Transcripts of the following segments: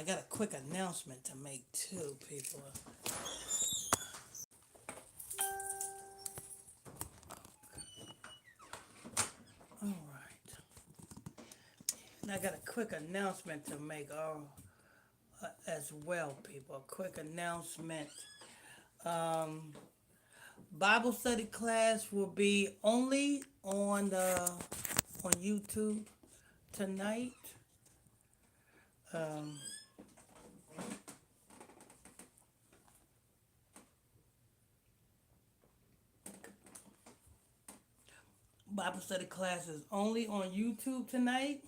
I got a quick announcement to make too, people. All right. And I got a quick announcement to make as well, people. A quick announcement. Um, Bible study class will be only on YouTube tonight. Um, Bible study class is only on YouTube tonight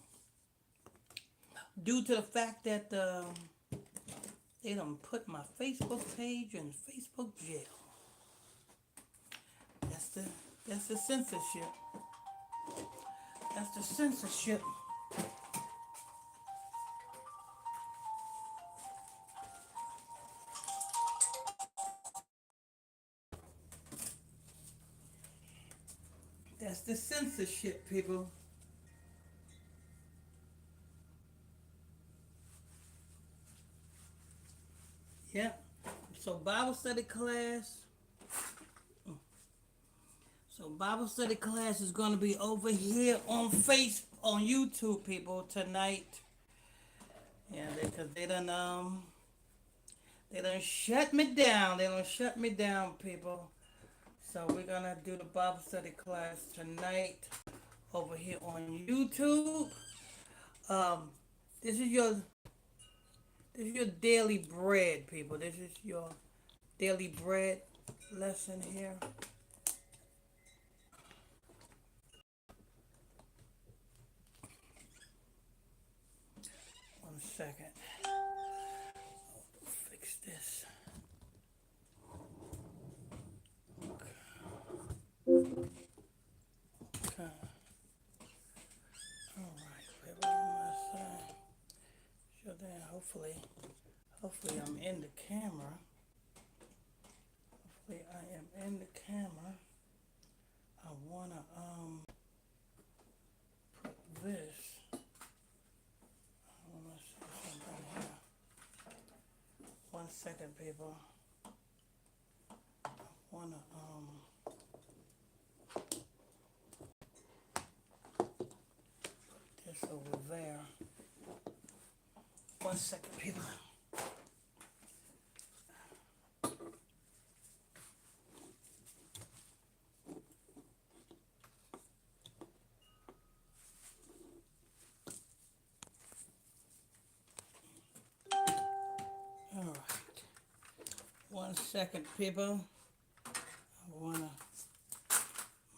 due to the fact that they done put my Facebook page in Facebook jail. That's the that's the censorship. That's the censorship. That's the censorship, people. Yeah. So Bible study class is gonna be over here on YouTube, people, tonight. Yeah, because they done shut me down. They done shut me down, people. So we're gonna do the Bible study class tonight over here on YouTube. Um, this is your daily bread, people. This is your daily bread lesson here. 1 second. Fix this. Okay. All right, people. Sure then. Hopefully I'm in the camera. Hopefully I am in the camera. I wanna put this. I wanna see something here. 1 second, people. I wanna this over there. 1 second, people. All right. 1 second, people. I wanna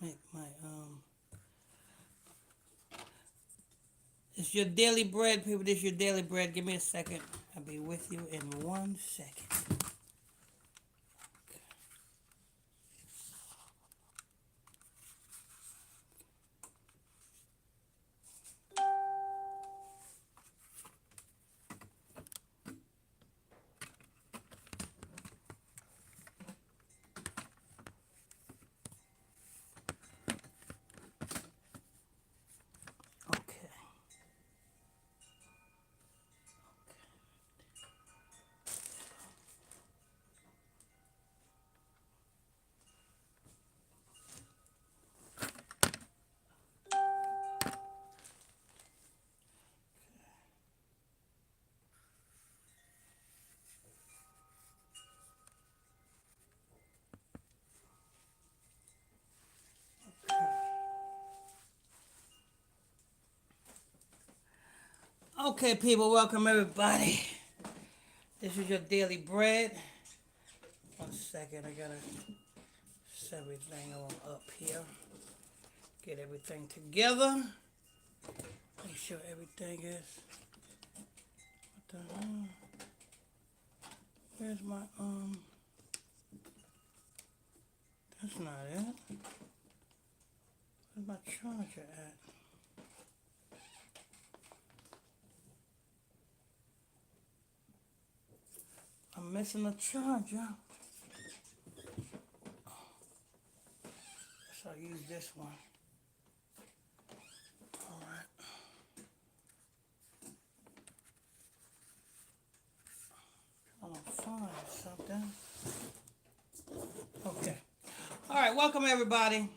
make my It's your daily bread, people. This is your daily bread. Give me a second. I'll be with you in 1 second. Okay. Okay, people, welcome everybody. This is your daily bread. 1 second, I gotta set everything on up here. Get everything together. Make sure everything is. What the hell? Where's my That's not it. Where's my charger at? I'm missing a charger. So I'll use this one. Alright. find something. Okay. All right. Welcome everybody.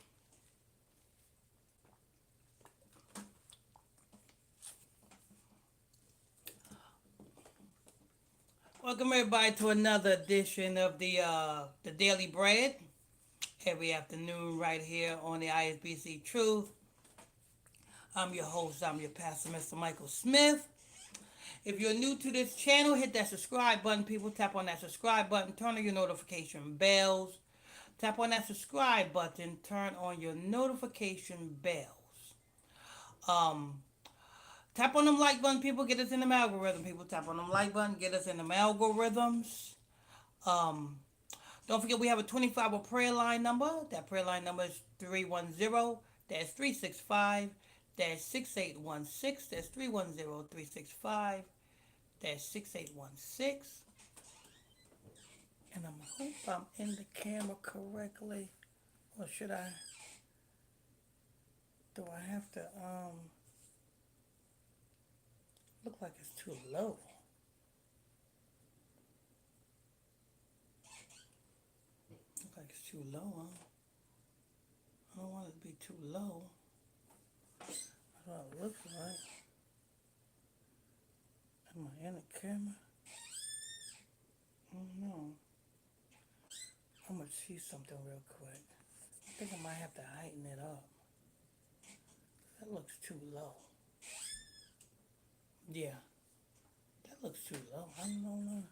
Welcome everybody to another edition of the Daily Bread every afternoon right here on the ISBC Truth. I'm your host. I'm your pastor, Mr. Michael Smith. If you're new to this channel, hit that subscribe button. People, tap on that subscribe button. Turn on your notification bells. Tap on that subscribe button. Turn on your notification bells. Um, Tap on them like button. People, get us in the algorithm. People, tap on them like button. Get us in the algorithms. Um, don't forget we have a 24-hour prayer line number. That prayer line number is 310 365 6816. That's 310 365 6816. And I hope I'm in the camera correctly. Or should I? Do I have to look like it's too low? Look like it's too low, huh? I don't want it to be too low. That's what it looks like. Am I in the camera? I don't know. I'm gonna see something real quick. I think I might have to heighten it up. That looks too low. Yeah, that looks too low. I don't know.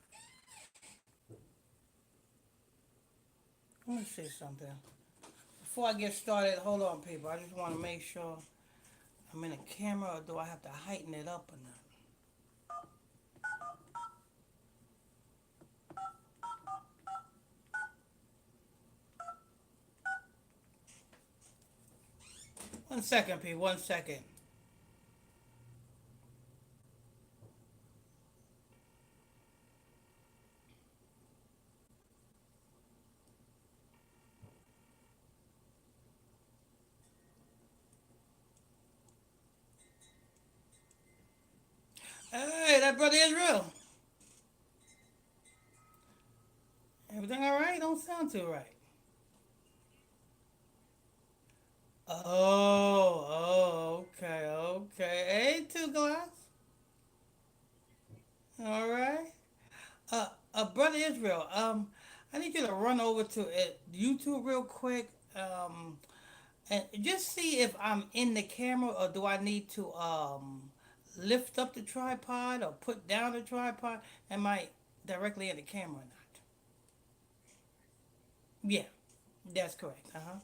Let me see something. Before I get started, hold on, people. I just want to make sure I'm in a camera, or do I have to heighten it up or not? One second, people. 1 second. Hey, that brother Israel. Everything all right? Don't sound too right. Okay, okay. Hey, two glass. All right. Brother Israel. I need you to run over to YouTube real quick. And just see if I'm in the camera, or do I need to lift up the tripod or put down the tripod? Am I directly in the camera or not? Yeah, that's correct. Uh huh.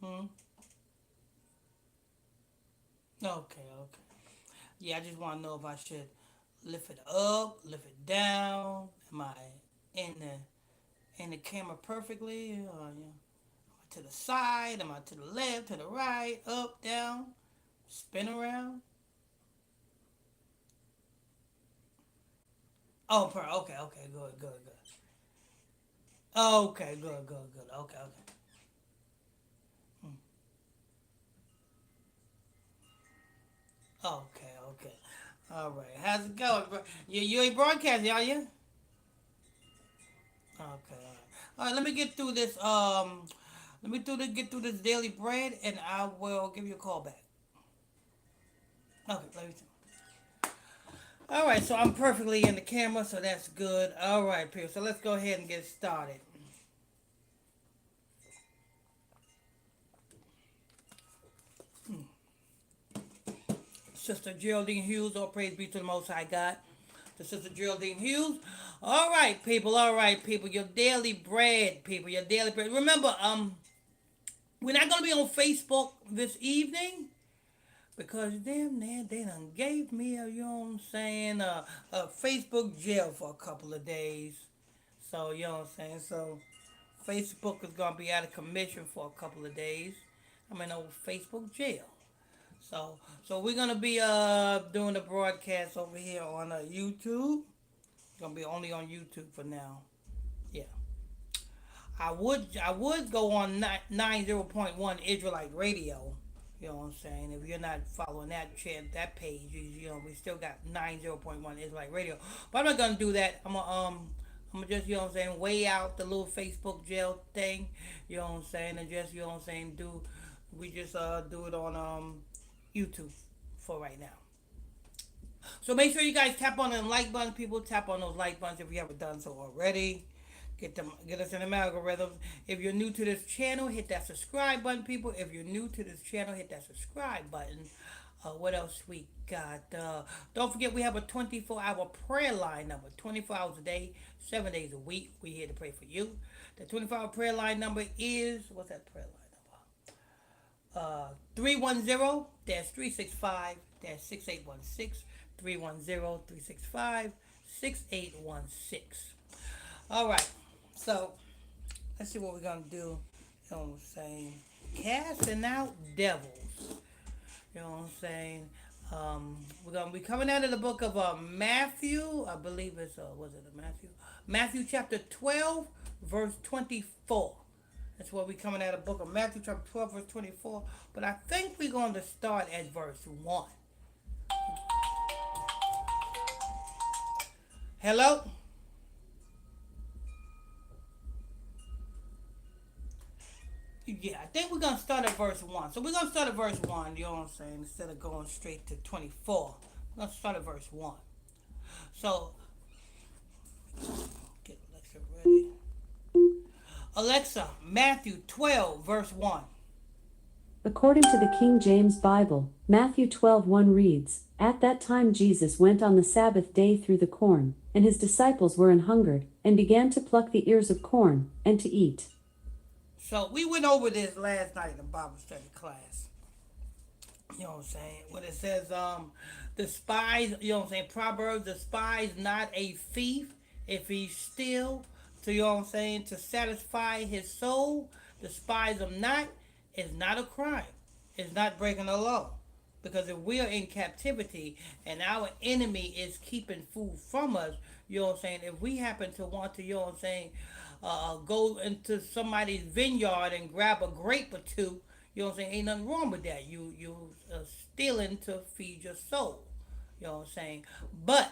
Hmm. Okay, okay. Yeah, I just want to know if I should lift it up, lift it down. Am I in the camera perfectly? Or, to the side? Am I to the left, to the right, up, down, spin around? Oh, okay, okay, good, good, good. Okay, good, good, good. Okay, okay. Hmm. Okay, okay. All right. How's it going, bro? You ain't broadcasting, are you? Okay. All right. Let me get through this. Let me get through this daily bread, and I will give you a call back. Okay. Let me. All right. So I'm perfectly in the camera, so that's good. All right, people. So let's go ahead and get started. Sister Geraldine Hughes, all praise be to the Most High God. To Sister Geraldine Hughes. All right, people. All right, people. Your daily bread, people. Your daily bread. Remember. We're not going to be on Facebook this evening because damn man, they done gave me a, you know what I'm saying, a Facebook jail for a couple of days. So, you know what I'm saying? So, Facebook is going to be out of commission for a couple of days. I'm in a Facebook jail. So we're gonna be doing the broadcast over here on YouTube. It's gonna be only on YouTube for now. Yeah, I would go on 90.1 Israelite Radio. You know what I'm saying? If you're not following that page, you know we still got 90.1 Israelite Radio. But I'm not gonna do that. I'm gonna just, you know what I'm saying, weigh out the little Facebook jail thing. You know what I'm saying, and just, you know what I'm saying, we just do it on YouTube for right now. So make sure you guys tap on the like button, people. Tap on those like buttons if you haven't done so already. Get us in the algorithm. If you're new to this channel, hit that subscribe button, people. If you're new to this channel, hit that subscribe button. What else we got? Don't forget we have a 24-hour prayer line number. 24 hours a day, 7 days a week. We're here to pray for you. The 24-hour prayer line number is, what's that prayer line number? 310-365-6816. 310-365-6816. All right. So, let's see what we're going to do. You know what I'm saying? Casting out devils. You know what I'm saying? We're going to be coming out of the book of Matthew. I believe it's, was it Matthew? Matthew chapter 12, verse 24. That's where we're coming out of the book of Matthew chapter 12, verse 24. But I think we're going to start at verse 1. Hello? Yeah, I think we're going to start at verse 1. So we're going to start at verse 1, you know what I'm saying, instead of going straight to 24. We're going to start at verse 1. So, get Alexa ready. Alexa, Matthew 12, verse 1. According to the King James Bible, Matthew 12:1 reads, "At that time Jesus went on the Sabbath day through the corn, and his disciples were an hungered, and began to pluck the ears of corn, and to eat." So we went over this last night in the Bible study class. You know what I'm saying? When it says, despise, you know what I'm saying, Proverbs, despise not a thief if he steal, to, you know what I'm saying, to satisfy his soul, despise him not, is not a crime. It's not breaking the law. Because if we are in captivity and our enemy is keeping food from us, you know what I'm saying, if we happen to want to, you know what I'm saying, go into somebody's vineyard and grab a grape or two, you know what I'm saying, ain't nothing wrong with that. You stealing to feed your soul. You know what I'm saying? But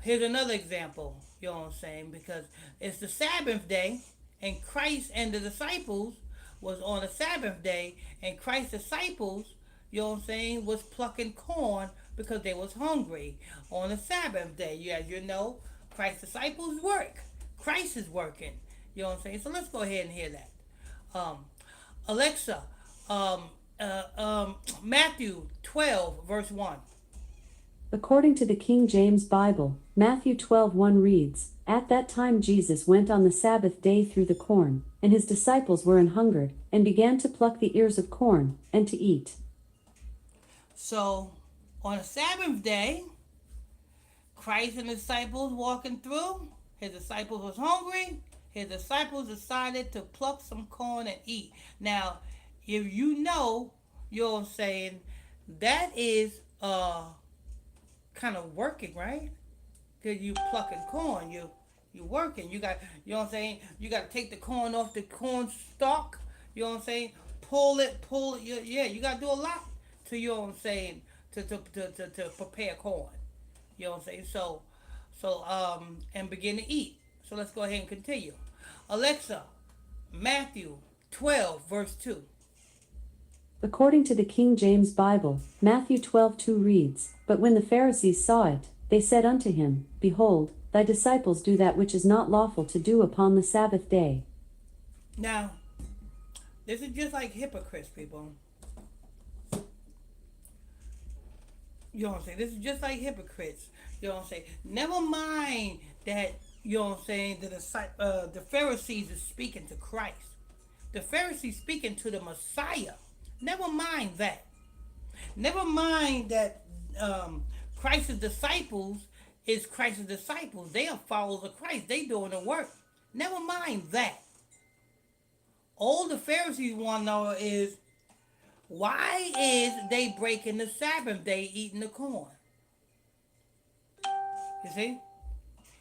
here's another example, you know what I'm saying, because it's the Sabbath day and Christ and the disciples was on the Sabbath day, and Christ's disciples, you know what I'm saying, was plucking corn because they was hungry on the Sabbath day. As you know, Christ's disciples work. Christ is working. You know what I'm saying? So let's go ahead and hear that. Alexa, Matthew 12, verse 1. According to the King James Bible, Matthew 12:1 reads, "At that time Jesus went on the Sabbath day through the corn, and his disciples were an hungered, and began to pluck the ears of corn, and to eat." So, on a Sabbath day, Christ and the disciples walking through, his disciples was hungry, his disciples decided to pluck some corn and eat. Now, if you know, you know what I'm saying, that is kind of working, right? Because you plucking corn, you working. You got, you know what I'm saying, you got to take the corn off the corn stalk, you know what I'm saying, pull it, yeah, you got to do a lot to, you know what I'm saying, to prepare corn, you know what I'm saying, so and begin to eat. So let's go ahead and continue. Alexa, Matthew 12, verse 2. According to the King James Bible, Matthew 12:2 reads, "But when the Pharisees saw it, they said unto him, Behold, thy disciples do that which is not lawful to do upon the Sabbath day." Now, this is just like hypocrites, people. You know what I'm saying? This is just like hypocrites. You know what I'm saying? Never mind that, you know what I'm saying, the Pharisees is speaking to Christ. The Pharisees speaking to the Messiah. Never mind that. Never mind that Christ's disciples is Christ's disciples. They are followers of Christ. They doing the work. Never mind that. All the Pharisees want to know is why is they breaking the Sabbath day eating the corn? You see?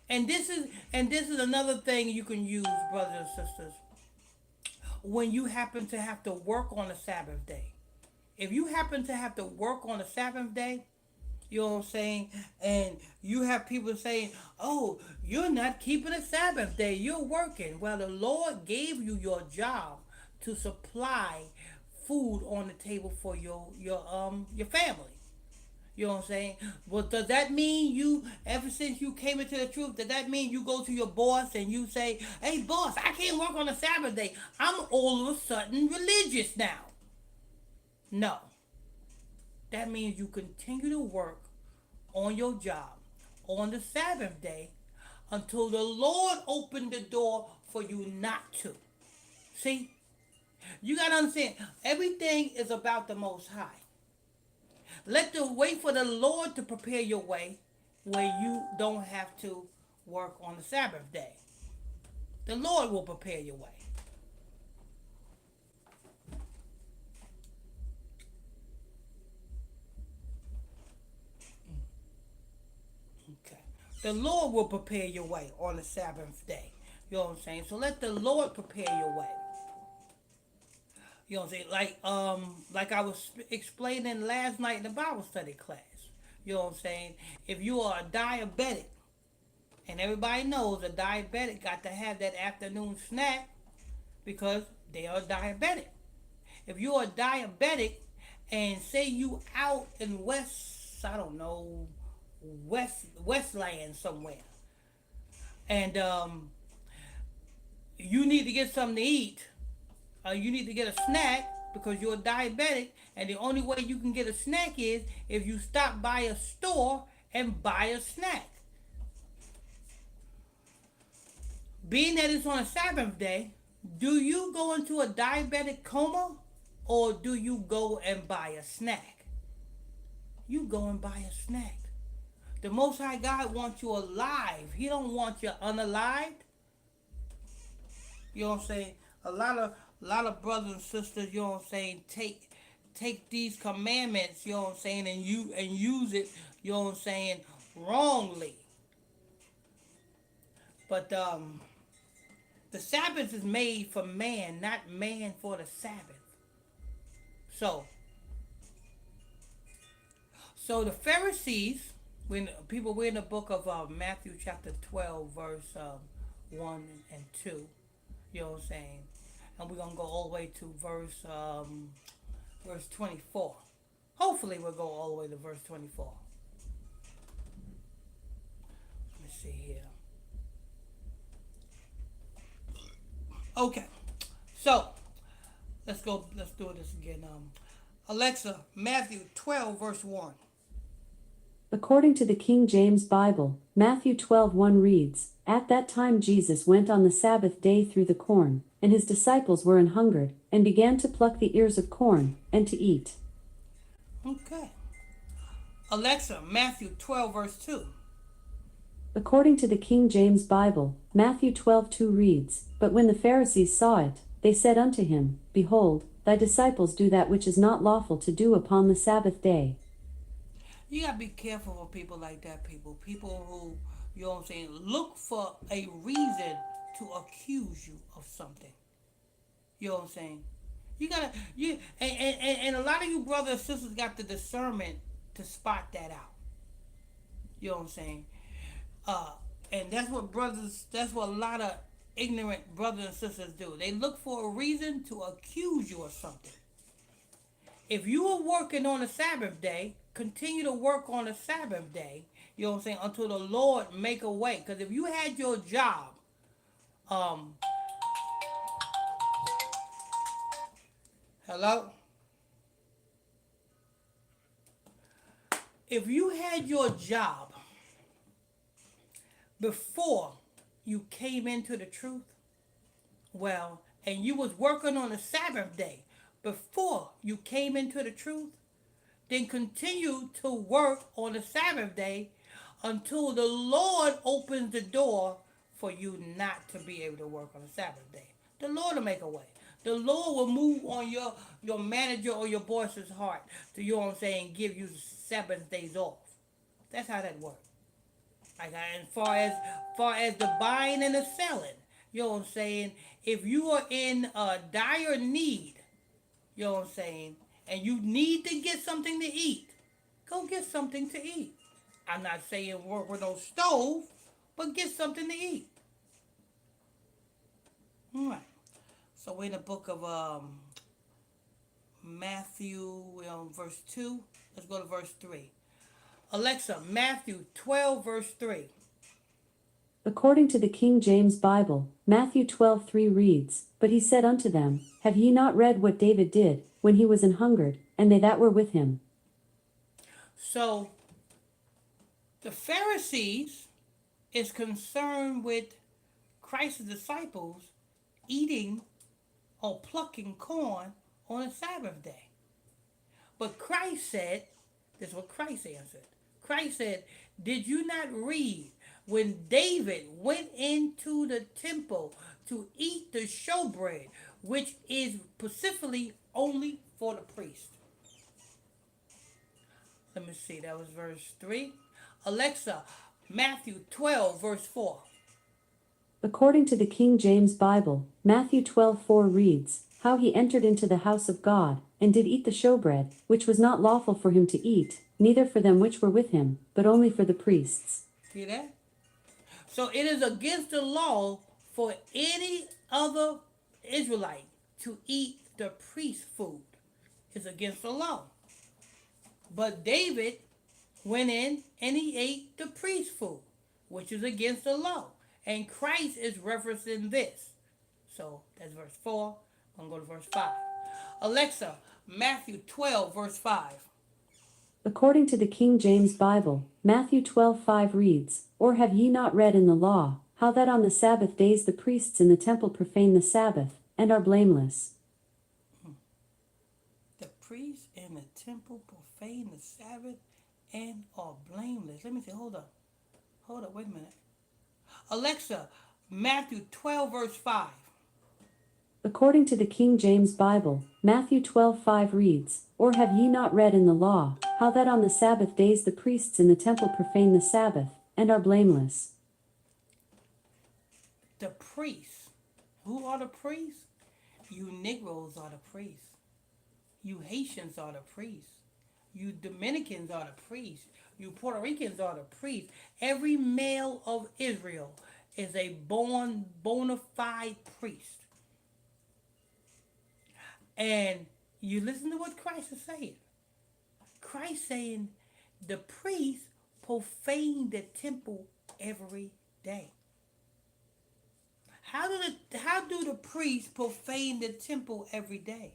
And this is another thing you can use, brothers and sisters, when you happen to have to work on a Sabbath day. If you happen to have to work on a Sabbath day, you know what I'm saying? And you have people saying, oh, you're not keeping a Sabbath day. You're working. Well, the Lord gave you your job to supply food on the table for your family. You know what I'm saying? Well, does that mean you, ever since you came into the truth, does that mean you go to your boss and you say, hey, boss, I can't work on a Sabbath day. I'm all of a sudden religious now. No. That means you continue to work on your job on the Sabbath day until the Lord opened the door for you not to. See? You got to understand, everything is about the Most High. Wait for the Lord to prepare your way where you don't have to work on the Sabbath day. The Lord will prepare your way. Okay. The Lord will prepare your way on the Sabbath day. You know what I'm saying? So let the Lord prepare your way. You know what I'm saying? Like I was explaining last night in the Bible study class. You know what I'm saying? If you are a diabetic, and everybody knows a diabetic got to have that afternoon snack because they are diabetic. If you're a diabetic and say you out in I don't know, Westland somewhere, and you need to get something to eat, you need to get a snack because you're a diabetic, and the only way you can get a snack is if you stop by a store and buy a snack. Being that it's on a Sabbath day, do you go into a diabetic coma or do you go and buy a snack? You go and buy a snack. The Most High God wants you alive. He don't want you unalived. You know what I'm saying? A lot of brothers and sisters, you know what I'm saying, take these commandments, you know what I'm saying, and use it, you know what I'm saying, wrongly. But the Sabbath is made for man, not man for the Sabbath. So the Pharisees, when people were in the book of Matthew chapter 12, verse 1 and 2, you know what I'm saying? And we're going to go all the way to verse 24. Hopefully we'll go all the way to verse 24. Let me see here. Okay, so let's do this again. Alexa, Matthew 12, verse 1. According to the King James Bible, Matthew 12:1 reads, At that time Jesus went on the Sabbath day through the corn, and his disciples were an hungered, and began to pluck the ears of corn, and to eat. Okay. Alexa, Matthew 12, verse 2. According to the King James Bible, Matthew 12:2 reads, But when the Pharisees saw it, they said unto him, Behold, thy disciples do that which is not lawful to do upon the Sabbath day. You gotta be careful with people like that, people. People who, you know what I'm saying, look for a reason to accuse you of something. You know what I'm saying? And a lot of you brothers and sisters got the discernment to spot that out. You know what I'm saying? And that's what a lot of ignorant brothers and sisters do. They look for a reason to accuse you of something. If you are working on a Sabbath day, continue to work on a Sabbath day, you know what I'm saying, until the Lord make a way. Because if you had your job, hello? If you had your job before you came into the truth, well, and you was working on the Sabbath day before you came into the truth, then continue to work on the Sabbath day until the Lord opens the door for you not to be able to work on the Sabbath day. The Lord will make a way. The Lord will move on your manager or your boss's heart to, you know what I'm saying, give you 7 days off. That's how that works. Like as far as the buying and the selling, you know what I'm saying. If you are in a dire need, you know what I'm saying, and you need to get something to eat, go get something to eat. I'm not saying work with no stove, but get something to eat. All right. So we're in the book of Matthew, verse 2. Let's go to verse 3. Alexa, Matthew 12, verse 3. According to the King James Bible, Matthew 12:3 reads, But he said unto them, Have ye not read what David did, when he was an hungered, and they that were with him? So the Pharisees is concerned with Christ's disciples eating or plucking corn on a Sabbath day. But Christ said, this is what Christ answered. Christ said, Did you not read when David went into the temple to eat the showbread, which is specifically only for the priest? Let me see, that was verse 3. Alexa, Matthew 12, verse 4. According to the King James Bible, Matthew 12:4 reads, How he entered into the house of God, and did eat the showbread, which was not lawful for him to eat, neither for them which were with him, but only for the priests. See that? So it is against the law for any other Israelite to eat the priest food. It's against the law. But David went in and he ate the priest food, which is against the law. And Christ is referencing this. So that's verse 4. I'm going to go to verse 5. Alexa, Matthew 12, verse 5. According to the King James Bible, Matthew 12:5 reads, Or have ye not read in the law, how that on the Sabbath days the priests in the temple profane the Sabbath, and are blameless? The priests in the temple profane the Sabbath and are blameless. Let me see, hold up, wait a minute. Alexa, Matthew 12, verse 5. According to the King James Bible, Matthew 12:5 reads, Or have ye not read in the law, how that on the Sabbath days the priests in the temple profane the Sabbath, and are blameless? The priests. Who are the priests? You Negroes are the priests. You Haitians are the priests. You Dominicans are the priests. You Puerto Ricans are the priests. Every male of Israel is a born bona fide priest. And you listen to what Christ is saying. Christ saying the priests profane the temple every day. How do the priests profane the temple every day?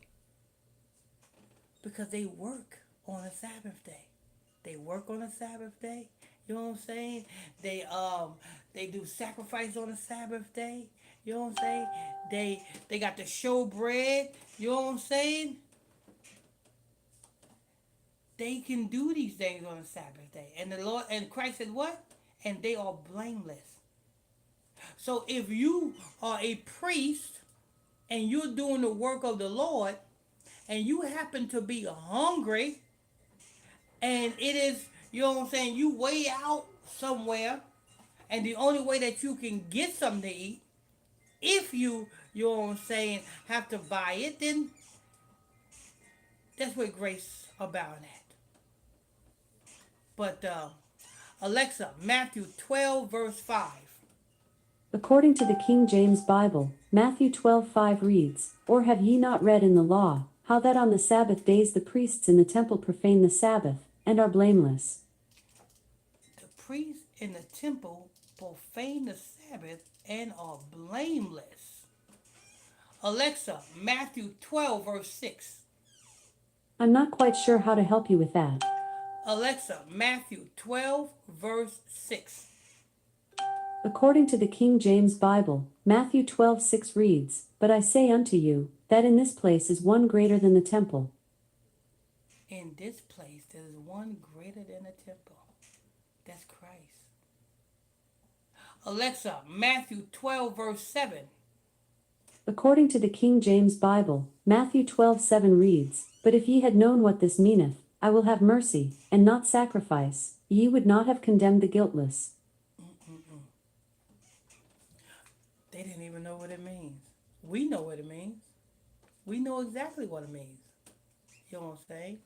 Because they work on a Sabbath day. They work on a Sabbath day. You know what I'm saying? They do sacrifice on a Sabbath day. You know what I'm saying? They got the showbread. You know what I'm saying? They can do these things on a Sabbath day. And the Lord and Christ said what? And they are blameless. So if you are a priest and you're doing the work of the Lord and you happen to be hungry and it is, you know what I'm saying, you way out somewhere and the only way that you can get something to eat, if you know what I'm saying, have to buy it, then that's where grace abound at. But Alexa, Matthew 12, verse 5. According to the King James Bible, Matthew 12:5 reads, Or have ye not read in the law, how that on the Sabbath days the priests in the temple profane the Sabbath, and are blameless? The priests in the temple profane the Sabbath and are blameless. Alexa, Matthew 12, verse 6. I'm not quite sure how to help you with that. Alexa, Matthew 12, verse 6. According to the King James Bible, Matthew 12:6 reads, "But I say unto you, that in this place is one greater than the temple." In this place, there is one greater than the temple. That's Christ. Alexa, Matthew 12, verse 7. According to the King James Bible, Matthew 12:7 reads, "But if ye had known what this meaneth, I will have mercy, and not sacrifice, ye would not have condemned the guiltless." They didn't even know what it means. We know what it means. We know exactly what it means. You know what I'm saying?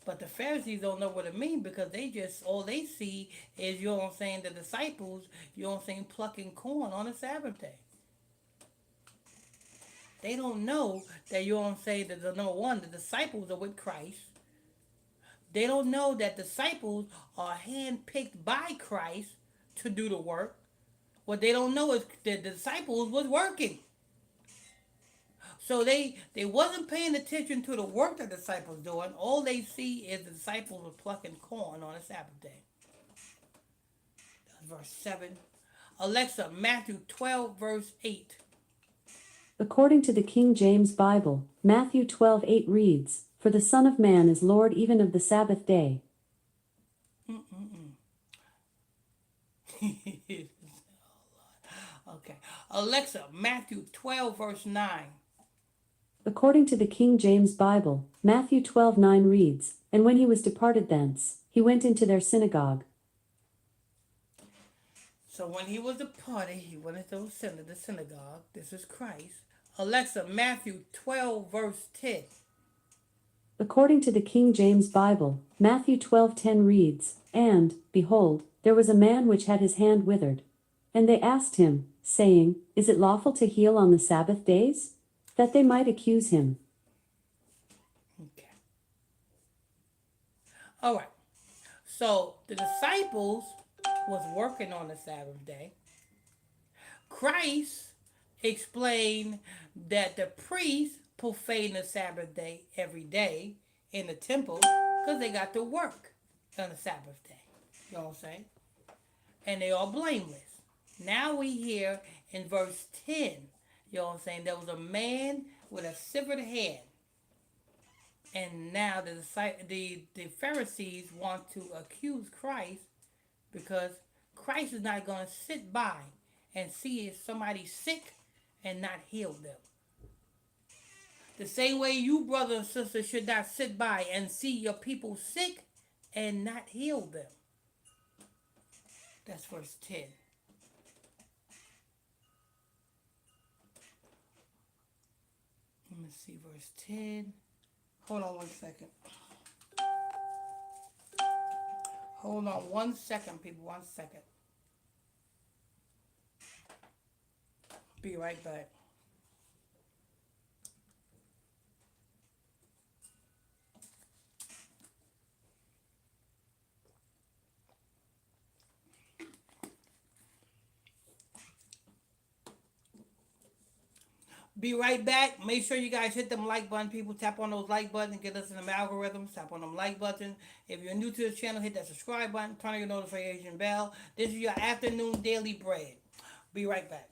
But the Pharisees don't know what it means because they just, all they see is, you know what I'm saying, the disciples, you know what I'm saying, plucking corn on the Sabbath day. They don't know that, you know what I'm saying, that the number one, the disciples are with Christ. They don't know that disciples are handpicked by Christ to do the work. What they don't know is the disciples was working. So they wasn't paying attention to the work the disciples doing. All they see is the disciples were plucking corn on a Sabbath day. That's verse 7. Alexa, Matthew 12, verse 8. According to the King James Bible, Matthew 12:8 reads, "For the Son of Man is Lord even of the Sabbath day." Okay. Alexa, Matthew 12, verse 9. According to the King James Bible, Matthew 12:9 reads, "And when he was departed thence, he went into their synagogue." So when he was departed, he went into the synagogue. This is Christ. Alexa, Matthew 12, verse 10. According to the King James Bible, Matthew 12:10 reads, "And, behold, there was a man which had his hand withered. And they asked him, saying, Is it lawful to heal on the Sabbath days? That they might accuse him." Okay. All right. So the disciples was working on the Sabbath day. Christ explained that the priests profane the Sabbath day every day in the temple because they got to work on the Sabbath day. You know what I'm saying? And they are blameless. Now we hear in verse 10, you know what I'm saying, there was a man with a severed head. And now the Pharisees want to accuse Christ because Christ is not going to sit by and see if somebody's sick and not heal them. The same way you, brothers and sisters, should not sit by and see your people sick and not heal them. That's verse 10. Let me see verse 10. Hold on 1 second. Hold on 1 second, people. 1 second. Be right back. Be right back. Make sure you guys hit them like button, people. Tap on those like buttons. Get us in the algorithms. Tap on them like buttons. If you're new to the channel, hit that subscribe button. Turn on your notification bell. This is your afternoon daily bread. Be right back.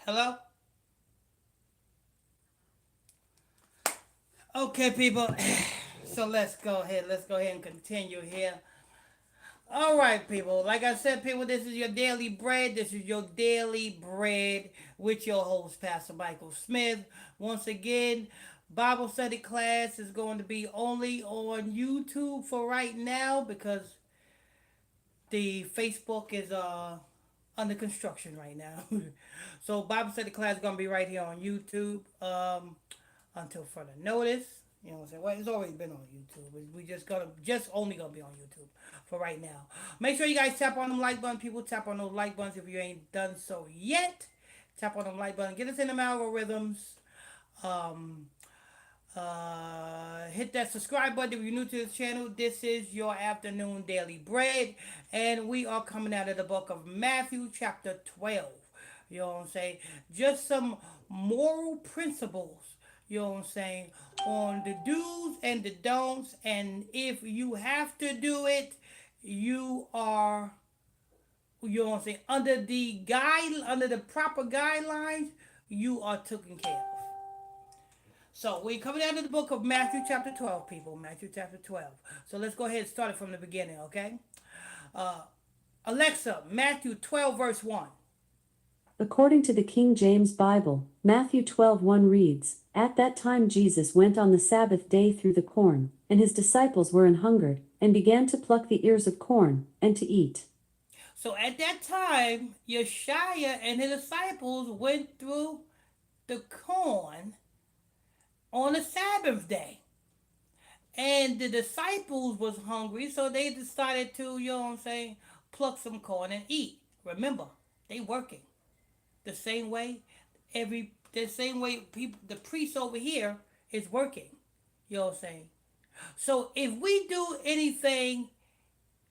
Hello? Okay, people. So let's go ahead. Let's go ahead and continue here. All right, people. Like I said, people, this is your daily bread. This is your daily bread with your host, Pastor Michael Smith. Once again, Bible study class is going to be only on YouTube for right now because the Facebook is under construction right now. So Bible study class is gonna be right here on YouTube until further notice. You know what I'm saying? Well, it's always been on YouTube. We just only gonna be on YouTube for right now. Make sure you guys tap on them like buttons. People tap on those like buttons if you ain't done so yet. Tap on them like button. Get us in them algorithms. Um, hit that subscribe button if you're new to this channel. This is your afternoon daily bread, and we are coming out of the book of Matthew, chapter 12. You know what I'm saying? Just some moral principles, you know what I'm saying, on the do's and the don'ts. And if you have to do it, you are, you know what I'm saying, under the proper guidelines, you are taken care of. So we're coming out of the book of Matthew chapter 12, people. Matthew chapter 12. So let's go ahead and start it from the beginning, okay? Uh, Alexa, Matthew 12, verse 1. According to the King James Bible, Matthew 12:1 reads, At that time Jesus went on the Sabbath day through the corn, and his disciples were an hungered, and began to pluck the ears of corn, and to eat. So at that time, Yeshua and his disciples went through the corn on the Sabbath day. And the disciples was hungry, so they decided to, you know what I'm saying, pluck some corn and eat. Remember, they working. The same way people, the priest over here is working. You know what I'm saying? So if we do anything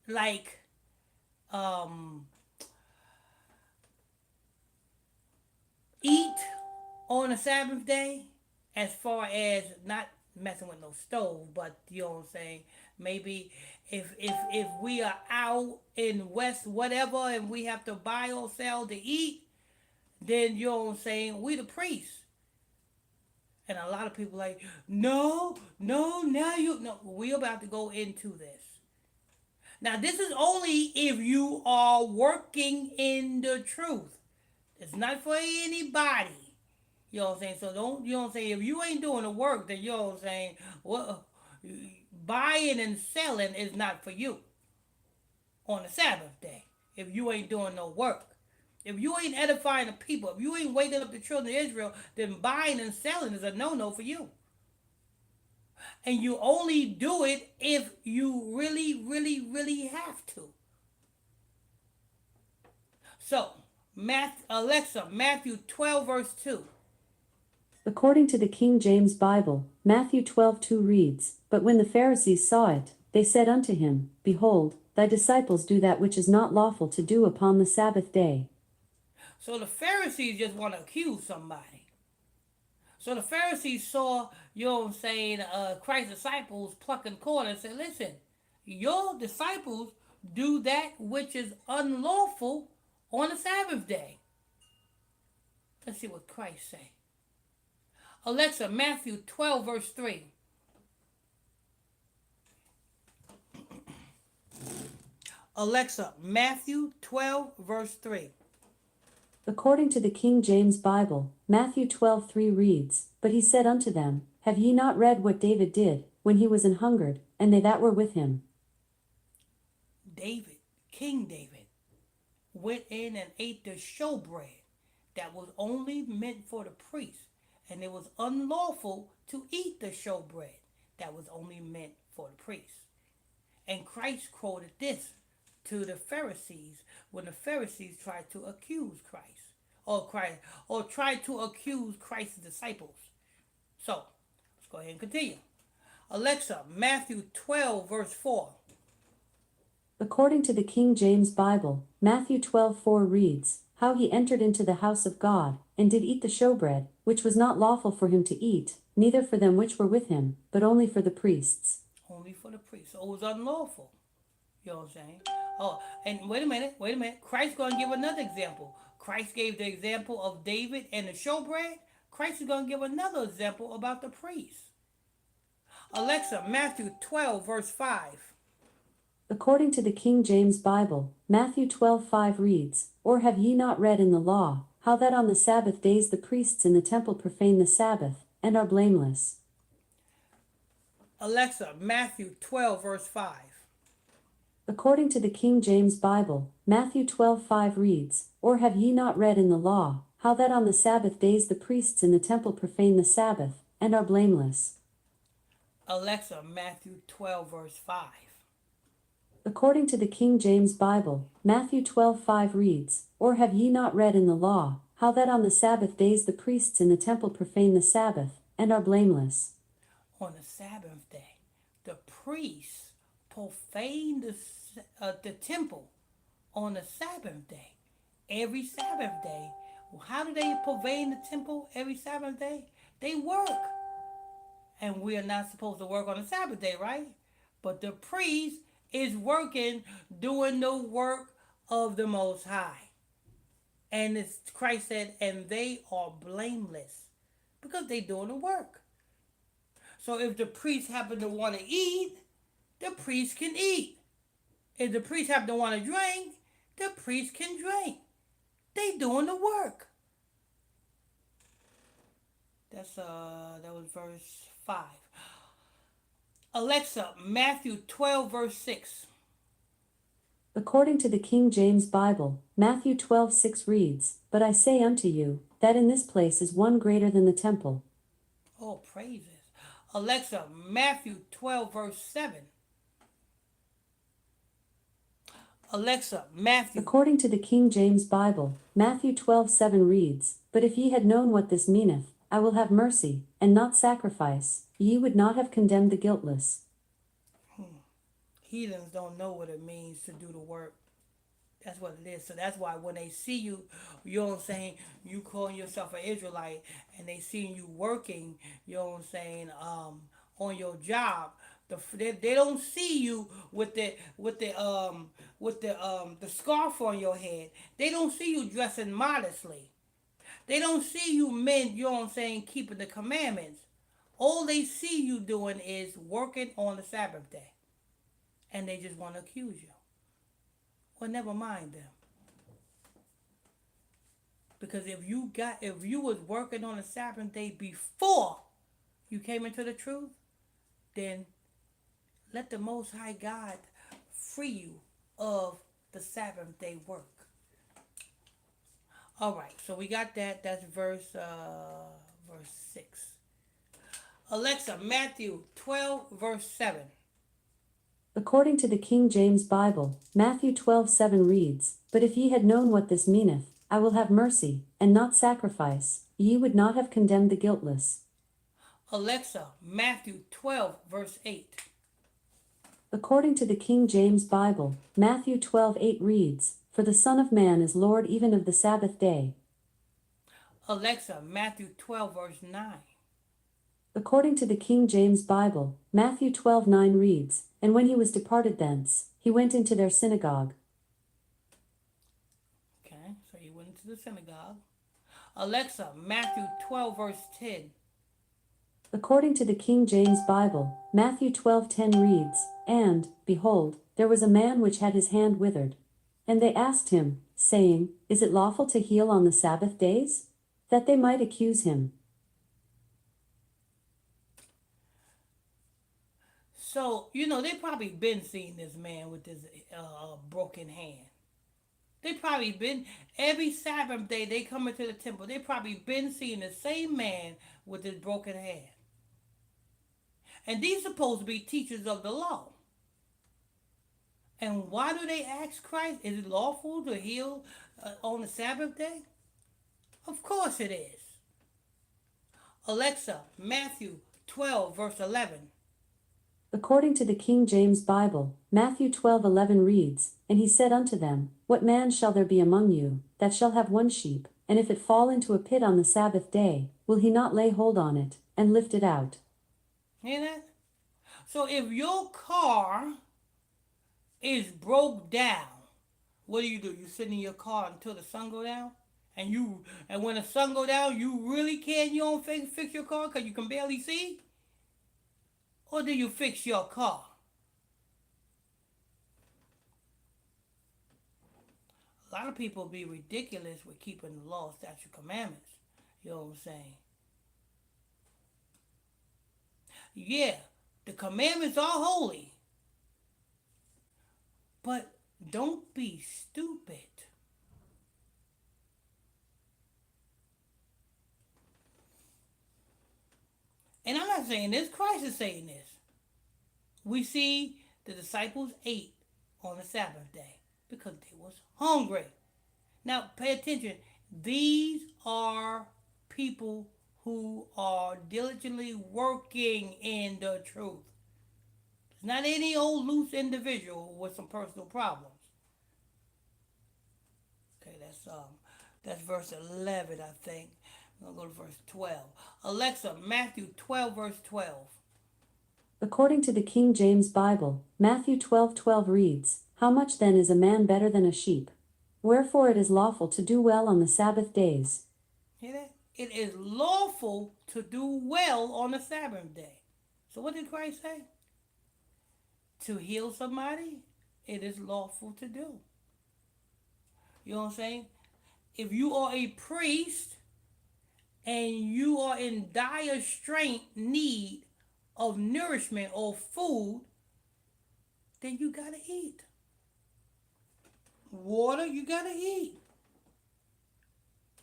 like um eat on a Sabbath day, as far as not messing with no stove, but you know what I'm saying, maybe if we are out in West whatever and we have to buy or sell to eat, then you know what I'm saying, we the priests. And a lot of people like, no, no, now you no, we're about to go into this. Now this is only if you are working in the truth. It's not for anybody. You know what I'm saying? So don't, you know what I'm saying, if you ain't doing the work, then you know what I'm saying, well, buying and selling is not for you on the Sabbath day. If you ain't doing no work. If you ain't edifying the people, if you ain't waking up the children of Israel, then buying and selling is a no-no for you. And you only do it if you really, really, really have to. So, Alexa, Matthew 12, verse 2. According to the King James Bible, Matthew 12:2 reads, But when the Pharisees saw it, they said unto him, Behold, thy disciples do that which is not lawful to do upon the Sabbath day. So the Pharisees just want to accuse somebody. So the Pharisees saw, you know what I'm saying, Christ's disciples plucking corn and said, listen, your disciples do that which is unlawful on the Sabbath day. Let's see what Christ say. Alexa, Matthew 12, verse 3. Alexa, Matthew 12, verse 3. According to the King James Bible, Matthew 12:3 reads, But he said unto them, Have ye not read what David did, when he was an hungered, and they that were with him? David, King David, went in and ate the showbread that was only meant for the priest. And it was unlawful to eat the showbread that was only meant for the priest. And Christ quoted this to the Pharisees when the Pharisees tried to accuse or tried to accuse Christ's disciples. So let's go ahead and continue. Alexa, Matthew 12, verse 4. According to the King James Bible, Matthew 12:4 reads, How he entered into the house of God, and did eat the showbread, which was not lawful for him to eat, neither for them which were with him, but only for the priests. Only for the priests. So it was unlawful. You know what I'm saying? Oh, and wait a minute. Christ's going to give another example. Christ gave the example of David and the showbread. Christ is going to give another example about the priest. Alexa, Matthew 12, verse 5. According to the King James Bible, Matthew 12:5 reads, "Or have ye not read in the law, how that on the Sabbath days the priests in the temple profane the Sabbath, and are blameless?" Alexa, Matthew 12, verse 5. According to the King James Bible, Matthew 12:5 reads, "Or have ye not read in the law, how that on the Sabbath days the priests in the temple profane the Sabbath, and are blameless?" Alexa, Matthew 12, verse 5. According to the King James Bible, Matthew 12:5 reads, "Or have ye not read in the law, how that on the Sabbath days the priests in the temple profane the Sabbath, and are blameless?" On the Sabbath day, the priests profane the temple on the Sabbath day. Every Sabbath day. Well, how do they profane the temple every Sabbath day? They work. And we are not supposed to work on the Sabbath day, right? But the priest is working, doing the work of the Most High. And it's, Christ said, and they are blameless because they doing the work. So if the priest happen to want to eat, the priest can eat. If the priest happen to want to drink, the priest can drink. They doing the work. That was verse 5. Alexa, Matthew 12, verse 6. According to the King James Bible, Matthew 12:6 reads, "But I say unto you, that in this place is one greater than the temple." Oh, praises. Alexa, Matthew 12, verse 7. Alexa, Matthew. According to the King James Bible, Matthew 12:7 reads, "But if ye had known what this meaneth, I will have mercy, and not sacrifice, ye would not have condemned the guiltless." Heathens don't know what it means to do the work. That's what it is. So that's why when they see you, you know what I'm saying, you calling yourself an Israelite, and they see you working, you know what I'm saying, on your job. They don't see you with the scarf on your head. They don't see you dressing modestly. They don't see you men, you know what I'm saying, keeping the commandments. All they see you doing is working on the Sabbath day. And they just want to accuse you. Well, never mind them. Because if you was working on the Sabbath day before you came into the truth, then let the Most High God free you of the Sabbath day work. All right, so we got that. That's verse 6. Alexa, Matthew 12, verse 7. According to the King James Bible, Matthew 12:7 reads, "But if ye had known what this meaneth, I will have mercy, and not sacrifice, ye would not have condemned the guiltless." Alexa, Matthew 12, verse 8. According to the King James Bible, Matthew 12:8 reads, "For the Son of Man is Lord even of the Sabbath day." Alexa, Matthew 12, verse 9. According to the King James Bible, Matthew 12:9 reads, "And when he was departed thence, he went into their synagogue." Okay, so he went into the synagogue. Alexa, Matthew 12, verse 10. According to the King James Bible, Matthew 12:10 reads, "And, behold, there was a man which had his hand withered. And they asked him, saying, Is it lawful to heal on the Sabbath days? That they might accuse him." So, they probably been seeing this man with this broken hand. They probably been, every Sabbath day they come into the temple, they probably been seeing the same man with this broken hand. And these supposed to be teachers of the law. And why do they ask Christ, is it lawful to heal on the Sabbath day? Of course it is. Alexa, Matthew 12, verse 11. According to the King James Bible, Matthew 12:11 reads, "And he said unto them, What man shall there be among you, that shall have one sheep, and if it fall into a pit on the Sabbath day, will he not lay hold on it, and lift it out?" Hear that? So if your car is broke down, what do? You sit in your car until the sun go down? And when the sun go down, you really can you don't fix your car because you can barely see, or do you fix your car? A lot of people be ridiculous with keeping the law, statute, commandments. You know what I'm saying? Yeah, the commandments are holy, but don't be stupid. And I'm not saying this, Christ is saying this. We see the disciples ate on the Sabbath day because they was hungry. Now pay attention. These are people who are diligently working in the truth. It's not any old loose individual with some personal problems. Okay, that's verse 11, I think. I'm gonna go to verse 12. Alexa, Matthew 12, verse 12. According to the King James Bible, Matthew 12:12 reads, "How much then is a man better than a sheep? Wherefore it is lawful to do well on the Sabbath days." Hear that? It is lawful to do well on the Sabbath day. So what did Christ say? To heal somebody, it is lawful to do. You know what I'm saying? If you are a priest and you are in dire strain need of nourishment or food, then you gotta eat. Water, you gotta eat.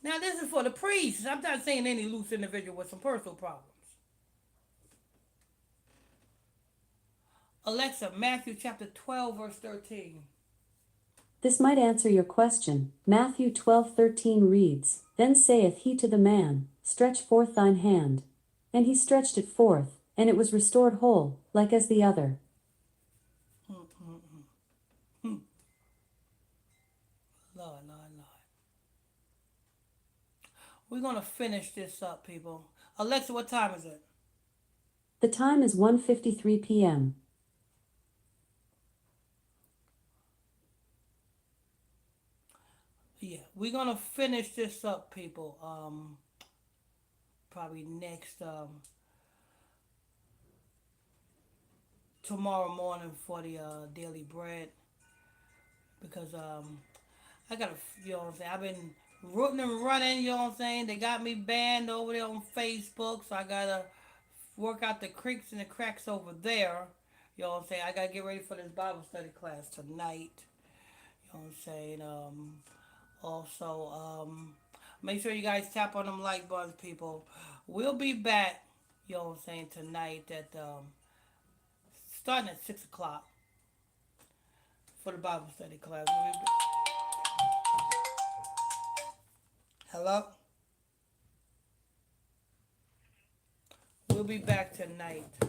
Now this is for the priests. I'm not saying any loose individual with some personal problems. Alexa, Matthew chapter 12, verse 13. This might answer your question. Matthew 12:13 reads, "Then saith he to the man, Stretch forth thine hand. And he stretched it forth, and it was restored whole, like as the other." Lord, Lord, Lord. We're gonna finish this up, people. Alexa, what time is it? The time is 1:53 p.m. Yeah, we're gonna finish this up, people. Probably next tomorrow morning for the daily bread because I gotta, you know what I'm saying? I've been rooting and running, you know what I'm saying? They got me banned over there on Facebook, so I gotta work out the creeks and the cracks over there. You know what I'm saying? I gotta get ready for this Bible study class tonight. You know what I'm saying? Also, make sure you guys tap on them like buttons, people. We'll be back, you know what I'm saying, tonight at starting at 6 o'clock for the Bible study class. Hello? We'll be back tonight at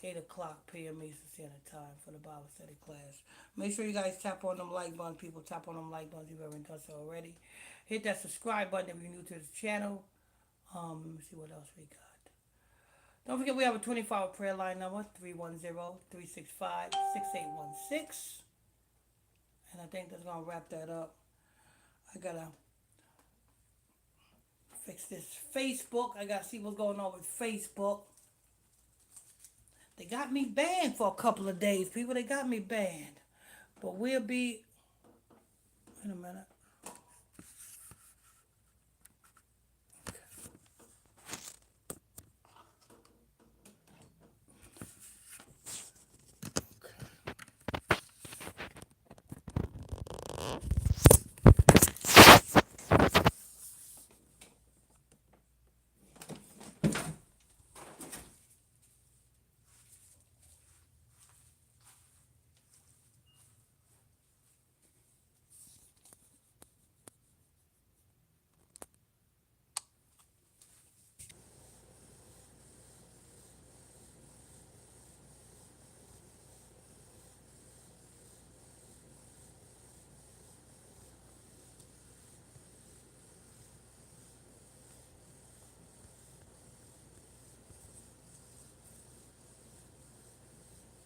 8 o'clock p.m. Eastern Standard Time for the Bible study class. Make sure you guys tap on them like buttons, people. Tap on them like buttons if you haven't done so already. Hit that subscribe button if you're new to this channel. Let me see what else we got. Don't forget we have a 24-hour prayer line number, 310-365-6816. And I think that's going to wrap that up. I got to fix this Facebook. I got to see what's going on with Facebook. They got me banned for a couple of days, people. They got me banned. But we'll be... Wait a minute.